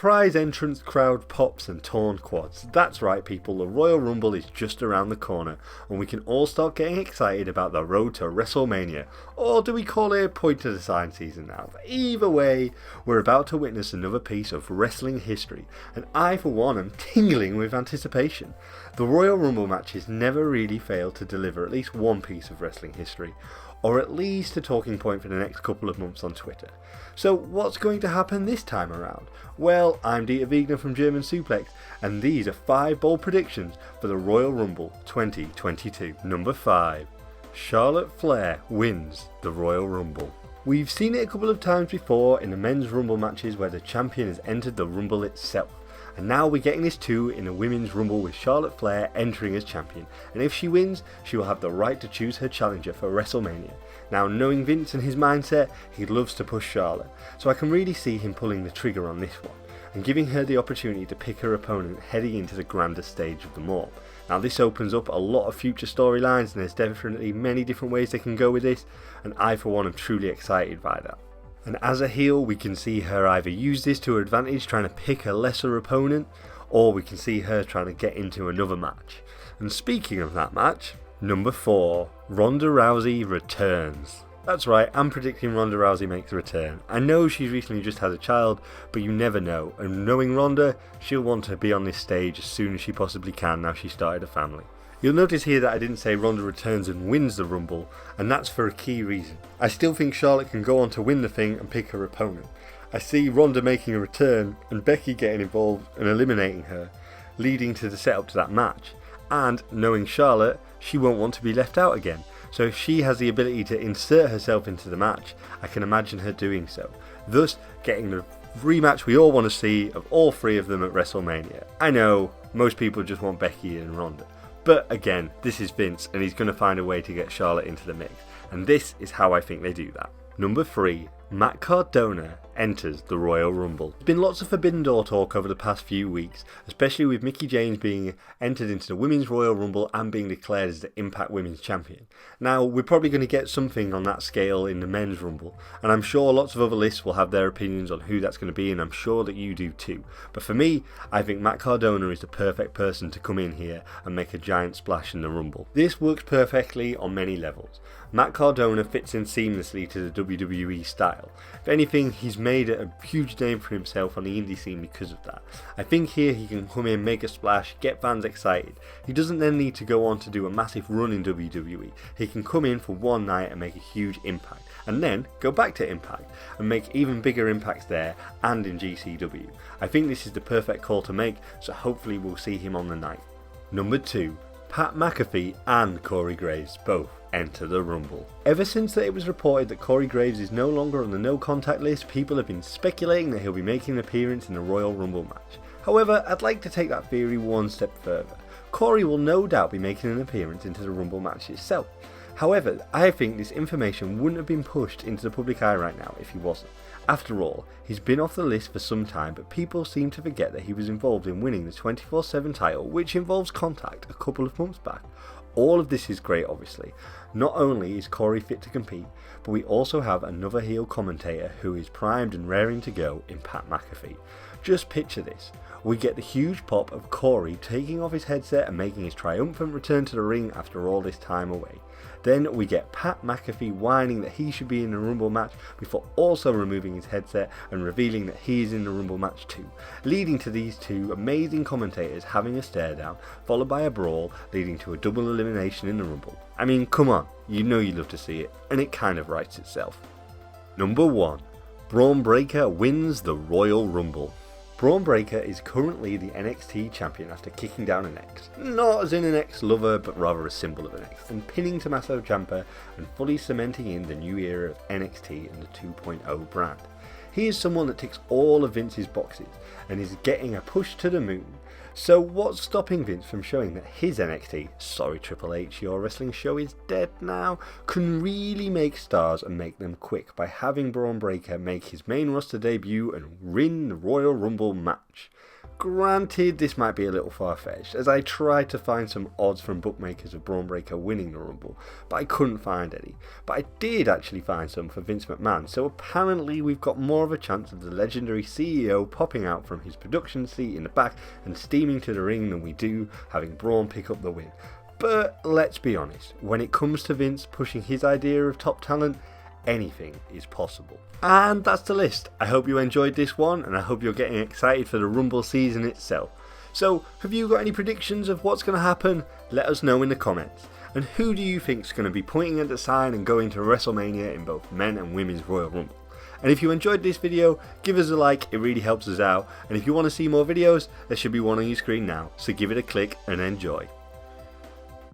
surprise entrance crowd pops and torn quads. That's right people, the Royal Rumble is just around the corner and we can all start getting excited about the road to WrestleMania. Or do we call it a point to the sign season now? But either way, we're about to witness another piece of wrestling history and I for one am tingling with anticipation. The Royal Rumble matches never really fail to deliver at least one piece of wrestling history, or at least a talking point for the next couple of months on Twitter. So what's going to happen this time around? Well, I'm Dieter Wiegner from German Suplex, and these are 5 bold predictions for the Royal Rumble 2022. Number 5. Charlotte Flair wins the Royal Rumble. We've seen it a couple of times before in the men's Rumble matches where the champion has entered the Rumble itself. And now we're getting this too in a women's rumble with Charlotte Flair entering as champion, and if she wins, she will have the right to choose her challenger for WrestleMania. Now knowing Vince and his mindset, he loves to push Charlotte, so I can really see him pulling the trigger on this one, and giving her the opportunity to pick her opponent heading into the grander stage of them all. Now this opens up a lot of future storylines and there's definitely many different ways they can go with this, and I for one am truly excited by that. And as a heel, we can see her either use this to her advantage, trying to pick a lesser opponent, or we can see her trying to get into another match. And speaking of that match, number 4, Ronda Rousey returns. That's right, I'm predicting Ronda Rousey makes a return. I know she's recently just had a child, but you never know, and knowing Ronda, she'll want to be on this stage as soon as she possibly can now she's started a family. You'll notice here that I didn't say Ronda returns and wins the Rumble, and that's for a key reason. I still think Charlotte can go on to win the thing and pick her opponent. I see Ronda making a return and Becky getting involved and eliminating her, leading to the setup to that match. And knowing Charlotte, she won't want to be left out again. So if she has the ability to insert herself into the match, I can imagine her doing so. Thus, getting the rematch we all want to see of all 3 of them at WrestleMania. I know, most people just want Becky and Ronda. But again, this is Vince and he's going to find a way to get Charlotte into the mix. And this is how I think they do that. Number 3. Matt Cardona enters the Royal Rumble. There's been lots of Forbidden Door talk over the past few weeks, especially with Mickie James being entered into the Women's Royal Rumble and being declared as the Impact Women's Champion. Now, we're probably going to get something on that scale in the Men's Rumble, and I'm sure lots of other lists will have their opinions on who that's going to be, and I'm sure that you do too. But for me, I think Matt Cardona is the perfect person to come in here and make a giant splash in the Rumble. This works perfectly on many levels. Matt Cardona fits in seamlessly to the WWE style. If anything, he's made a huge name for himself on the indie scene because of that. I think here he can come in, make a splash, get fans excited. He doesn't then need to go on to do a massive run in WWE. He can come in for one night and make a huge impact, and then go back to Impact and make even bigger impacts there and in GCW. I think this is the perfect call to make, so hopefully we'll see him on the night. Number 2. Pat McAfee and Corey Graves both enter the Rumble. Ever since it was reported that Corey Graves is no longer on the no contact list, people have been speculating that he'll be making an appearance in the Royal Rumble match. However, I'd like to take that theory one step further. Corey will no doubt be making an appearance into the Rumble match itself. However, I think this information wouldn't have been pushed into the public eye right now if he wasn't. After all, he's been off the list for some time, but people seem to forget that he was involved in winning the 24/7 title, which involves Contact, a couple of months back. All of this is great obviously. Not only is Corey fit to compete, but we also have another heel commentator who is primed and raring to go in Pat McAfee. Just picture this. We get the huge pop of Corey taking off his headset and making his triumphant return to the ring after all this time away. Then we get Pat McAfee whining that he should be in the Rumble match before also removing his headset and revealing that he is in the Rumble match too, leading to these two amazing commentators having a stare down, followed by a brawl leading to a double elimination in the Rumble. I mean, come on, you know you love to see it, and it kind of writes itself. Number 1. Braunbreaker wins the Royal Rumble. Braunbreaker is currently the NXT champion after kicking down an ex. Not as in an ex-lover, but rather a symbol of an ex, and pinning Tommaso Ciampa and fully cementing in the new era of NXT and the 2.0 brand. He is someone that ticks all of Vince's boxes and is getting a push to the moon. So what's stopping Vince from showing that his NXT, sorry Triple H, your wrestling show is dead now, can really make stars and make them quick by having Braunbreaker make his main roster debut and win the Royal Rumble match? Granted, this might be a little far-fetched, as I tried to find some odds from bookmakers of Braunbreaker winning the Rumble, but I couldn't find any. But I did actually find some for Vince McMahon, so apparently we've got more of a chance of the legendary CEO popping out from his production seat in the back and steaming to the ring than we do having Braun pick up the win. But let's be honest, when it comes to Vince pushing his idea of top talent, anything is possible. And that's the list. I hope you enjoyed this one, and I hope you're getting excited for the Rumble season itself. So, have you got any predictions of what's going to happen? Let us know in the comments. And who do you think is going to be pointing at the sign and going to WrestleMania in both men and women's Royal Rumble? And if you enjoyed this video, give us a like, it really helps us out. And if you want to see more videos, there should be one on your screen now, so give it a click and enjoy.